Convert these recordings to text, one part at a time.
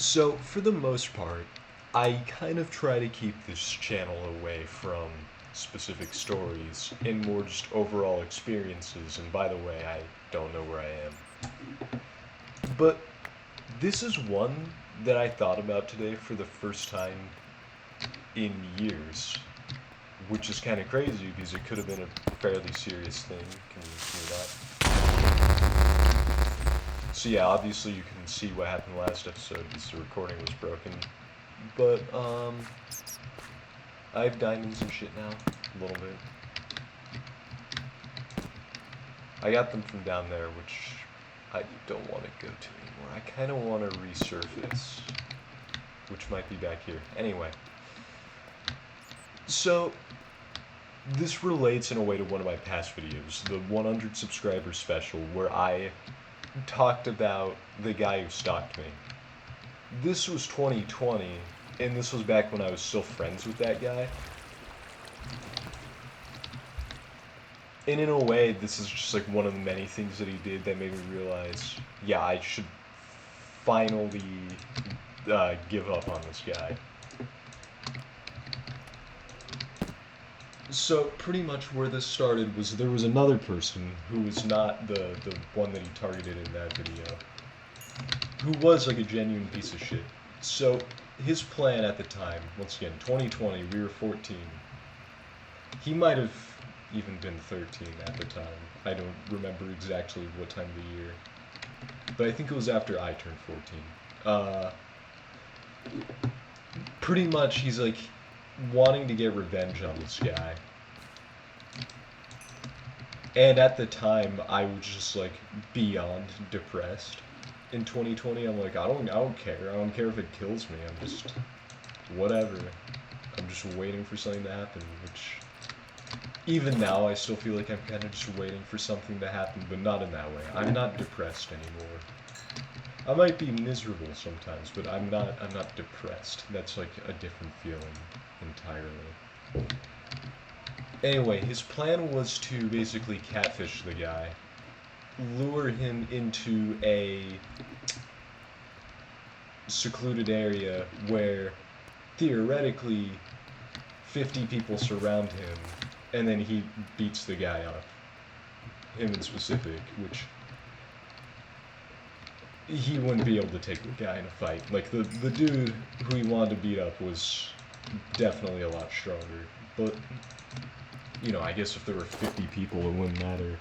So, for the most part, I kind of try to keep this channel away from specific stories and more just overall experiences. And by the way, I don't know where I am. But this is one that I thought about today for the first time in years, which is kind of crazy because it could have been a fairly serious thing. Can you hear that? So yeah, obviously you can see what happened last episode because the recording was broken. But I have diamonds and shit now, a little bit. I got them from down there, which I don't want to go to anymore. I kind of want to resurface, which might be back here. Anyway, so this relates in a way to one of my past videos, the 100 subscriber special, where I talked about the guy who stalked me. This was 2020, and this was back when I was still friends with that guy. And in a way, this is just like one of the many things that he did that made me realize, yeah, I should finally give up on this guy. So pretty much where this started was there was another person who was not the one that he targeted in that video, who was like a genuine piece of shit. So his plan at the time, once again, 2020, we were 14. He might have even been 13 at the time. I don't remember exactly what time of the year, but I think it was after I turned 14. Pretty much, he's like wanting to get revenge on this guy. And at the time, I was just like beyond depressed. In 2020, I'm like, I don't care. I don't care if it kills me. I'm just whatever. I'm just waiting for something to happen, which even now I still feel like I'm kind of just waiting for something to happen, but not in that way. I'm not depressed anymore. I might be miserable sometimes, but I'm not depressed. That's like a different feeling entirely. Anyway, his plan was to basically catfish the guy, lure him into a secluded area where theoretically 50 people surround him, and then he beats the guy up. Him in specific, which he wouldn't be able to take the guy in a fight. Like, the dude who he wanted to beat up was definitely a lot stronger. But, you know, I guess if there were 50 people, it wouldn't matter.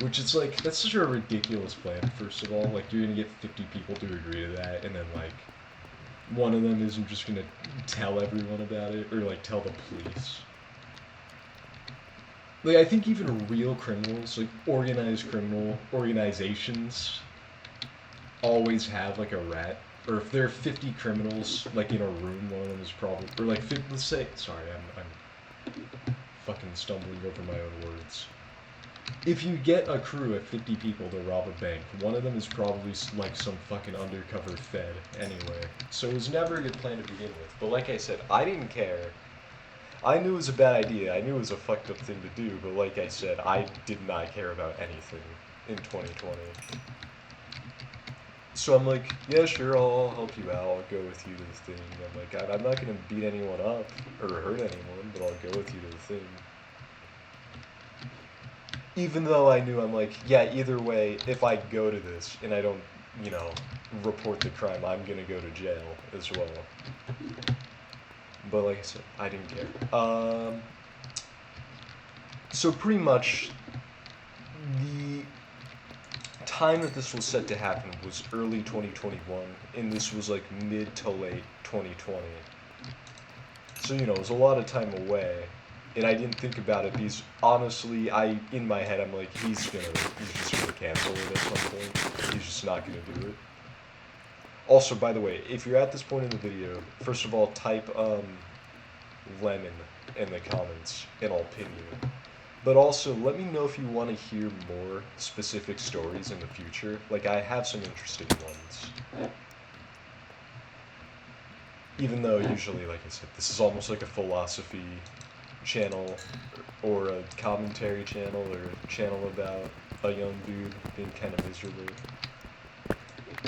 Which is like, that's such a ridiculous plan, first of all. Like, you're gonna get 50 people to agree to that, and then, like, one of them isn't just gonna tell everyone about it, or, like, tell the police. Like, I think even real criminals, like, organized criminal organizations, always have, like, a rat. Or if there are 50 criminals, like, in a room, one of them is probably, or, like, let's say, sorry, I'm fucking stumbling over my own words. If you get a crew of 50 people to rob a bank, one of them is probably like some fucking undercover fed anyway. So it was never a good plan to begin with. But like I said, I didn't care. I knew it was a bad idea. I knew it was a fucked up thing to do. But like I said, I did not care about anything in 2020. So I'm like, yeah, sure, I'll help you out. I'll go with you to the thing. I'm like, I'm not going to beat anyone up or hurt anyone, but I'll go with you to the thing. Even though I knew, I'm like, yeah, either way, if I go to this and I don't, you know, report the crime, I'm gonna go to jail as well. But like I said, I didn't care. So pretty much, the time that this was set to happen was early 2021, and this was like mid to late 2020. So, you know, it was a lot of time away. And I didn't think about it because honestly, in my head, I'm like, he's just gonna cancel it at some point. He's just not gonna do it. Also, by the way, if you're at this point in the video, first of all, type lemon in the comments, and I'll pin you. But also, let me know if you want to hear more specific stories in the future. Like, I have some interesting ones. Even though usually, like I said, this is almost like a philosophy channel or a commentary channel or a channel about a young dude being kind of miserable,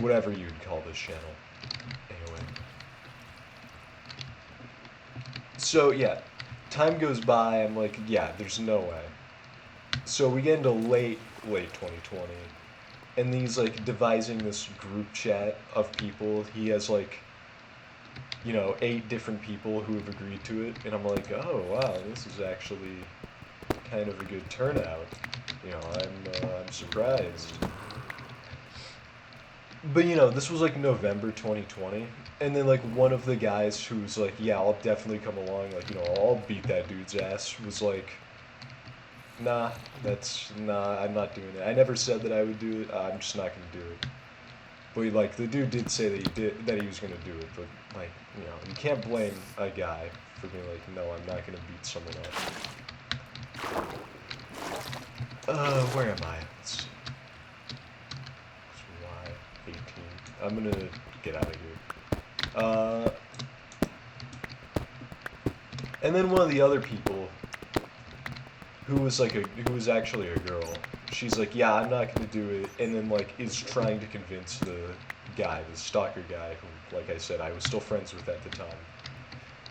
whatever you'd call this channel. Anyway. So, yeah. Time goes by, I'm like, yeah, there's no way. So we get into late 2020, and he's, like, devising this group chat of people. He has, like, 8 different people who have agreed to it, and I'm like, oh, wow, this is actually kind of a good turnout. I'm surprised. But, this was, like, November 2020, and then, like, one of the guys who's like, yeah, I'll definitely come along, like, I'll beat that dude's ass, was like, nah, I'm not doing it. I never said that I would do it, I'm just not gonna do it. But, like, the dude did say that he was gonna do it, but, like, you can't blame a guy for being like, no, I'm not gonna beat someone up. Where am I? Let's see. It's Y18. I'm gonna get out of here. And then one of the other people, who was actually a girl, she's like, yeah, I'm not gonna do it, and then, like, is trying to convince the stalker guy, who, like I said, I was still friends with at the time,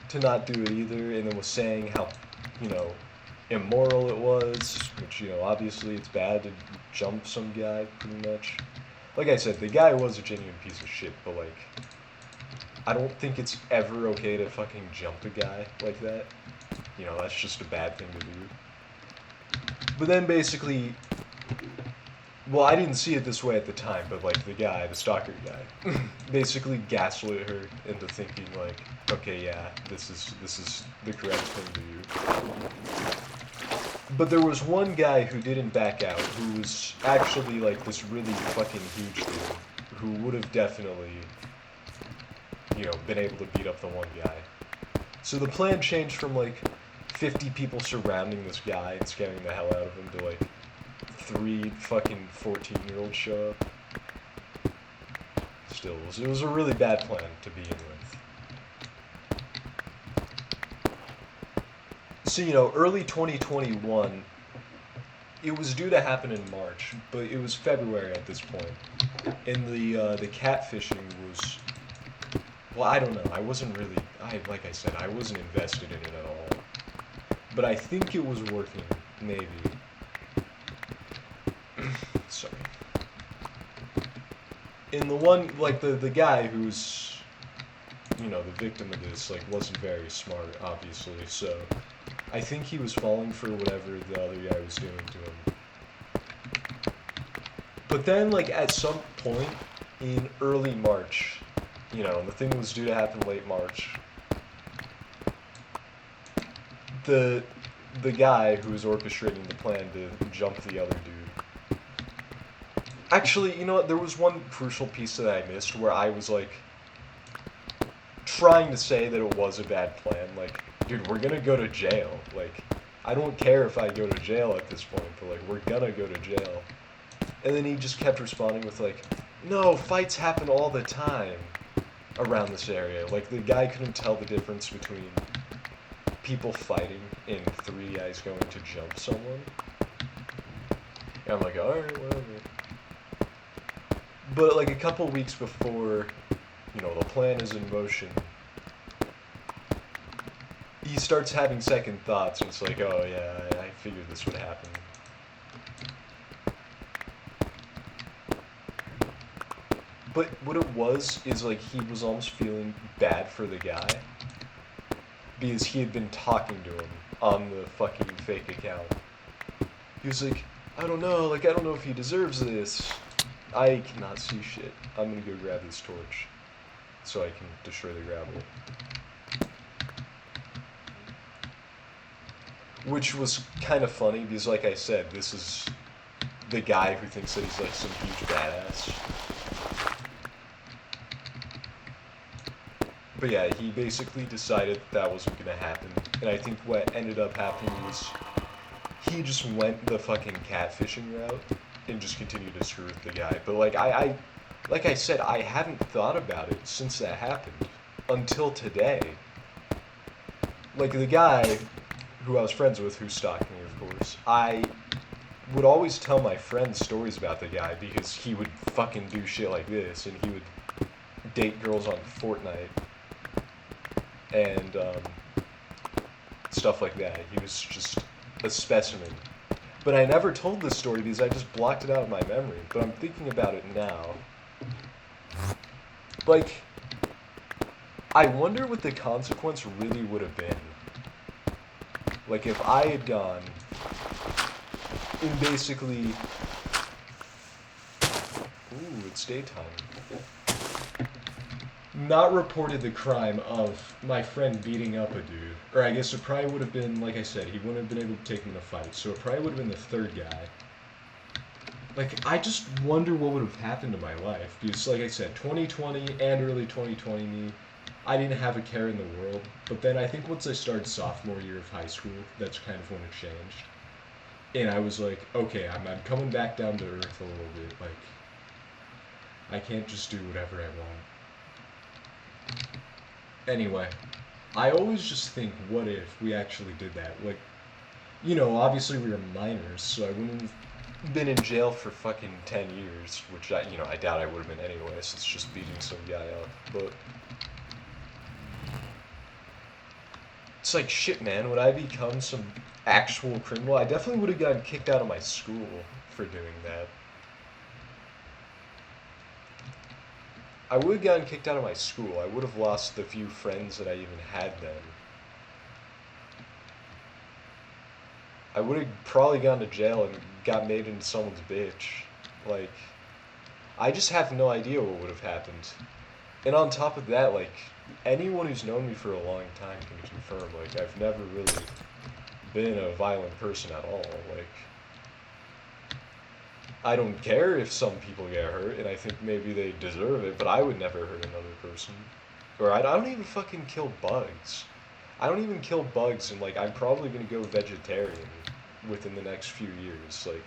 to not do it either, and then was saying how, immoral it was, which, obviously it's bad to jump some guy, pretty much. Like I said, the guy was a genuine piece of shit, but, like, I don't think it's ever okay to fucking jump a guy like that. That's just a bad thing to do. But then basically, well, I didn't see it this way at the time, but, like, the stalker guy, basically gaslit her into thinking, like, okay, yeah, this is the correct thing to do. But there was one guy who didn't back out, who was actually, like, this really fucking huge dude, who would have definitely, been able to beat up the one guy. So the plan changed from, like, 50 people surrounding this guy and scaring the hell out of him to, like, 3 fucking 14-year-olds show up. Still, it was a really bad plan to begin with. So, early 2021, it was due to happen in March, but it was February at this point. And the catfishing was, well, I don't know, I wasn't really, like I said, I wasn't invested in it at all. But I think it was working, maybe. Sorry. And the one, like, the guy who's, the victim of this, like, wasn't very smart, obviously, so I think he was falling for whatever the other guy was doing to him. But then, like, at some point in early March, and the thing was due to happen late March, the guy who was orchestrating the plan to jump the other dude. Actually, you know what? There was one crucial piece that I missed where I was, like, trying to say that it was a bad plan. Like, dude, we're gonna go to jail. Like, I don't care if I go to jail at this point, but, like, we're gonna go to jail. And then he just kept responding with, like, no, fights happen all the time around this area. Like, the guy couldn't tell the difference between people fighting and 3 guys going to jump someone. And I'm like, alright, whatever. But, like, a couple weeks before, the plan is in motion, he starts having second thoughts, and it's like, oh yeah, I figured this would happen. But what it was is, like, he was almost feeling bad for the guy, because he had been talking to him on the fucking fake account. He was like, I don't know if he deserves this. I cannot see shit. I'm gonna go grab this torch so I can destroy the gravel. Which was kind of funny because, like I said, this is the guy who thinks that he's, like, some huge badass. But yeah, he basically decided that wasn't gonna happen. And I think what ended up happening was he just went the fucking catfishing route and just continued to screw with the guy. But, like, like I said, I hadn't thought about it since that happened until today. Like, the guy who I was friends with, who stalked me, of course, I would always tell my friends stories about the guy because he would fucking do shit like this, and he would date girls on Fortnite and stuff like that. He was just a specimen. But I never told this story because I just blocked it out of my memory. But I'm thinking about it now. Like, I wonder what the consequence really would have been. Like, if I had gone and basically... Ooh, it's daytime. Not reported the crime of my friend beating up a dude. Or I guess it probably would have been, like I said, he wouldn't have been able to take him in a fight. So it probably would have been the third guy. Like, I just wonder what would have happened to my life. Because, like I said, 2020 and early 2020 me, I didn't have a care in the world. But then I think once I started sophomore year of high school, that's kind of when it changed. And I was like, okay, I'm coming back down to earth a little bit. Like, I can't just do whatever I want. Anyway, I always just think, what if we actually did that? Like, you know, obviously we were minors, so I wouldn't have been in jail for fucking 10 years, which I doubt I would have been anyway, so it's just beating some guy up. But it's like, shit, man, would I become some actual criminal? I definitely would have gotten kicked out of my school for doing that. I would have gotten kicked out of my school. I would have lost the few friends that I even had then. I would have probably gone to jail and got made into someone's bitch. Like, I just have no idea what would have happened. And on top of that, like, anyone who's known me for a long time can confirm, like, I've never really been a violent person at all. Like, I don't care if some people get hurt, and I think maybe they deserve it, but I would never hurt another person. Or I don't even fucking kill bugs. I don't even kill bugs, and, like, I'm probably gonna go vegetarian within the next few years. Like,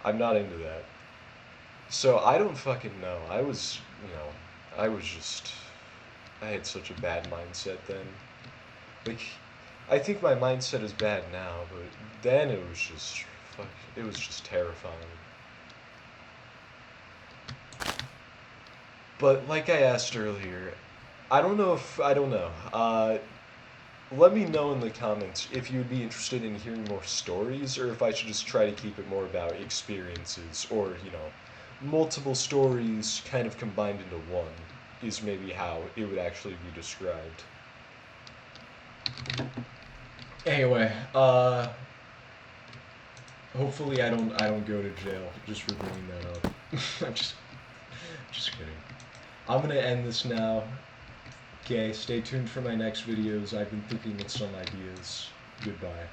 I'm not into that. So I don't fucking know. I was just, I had such a bad mindset then. Like, I think my mindset is bad now, but then it was just, it was just terrifying. But like I asked earlier, I don't know. Let me know in the comments if you'd be interested in hearing more stories, or if I should just try to keep it more about experiences, or, multiple stories kind of combined into one, is maybe how it would actually be described. Anyway, hopefully I don't go to jail just for bringing that up. I'm just kidding. I'm gonna end this now. Okay, stay tuned for my next videos. I've been thinking of some ideas. Goodbye.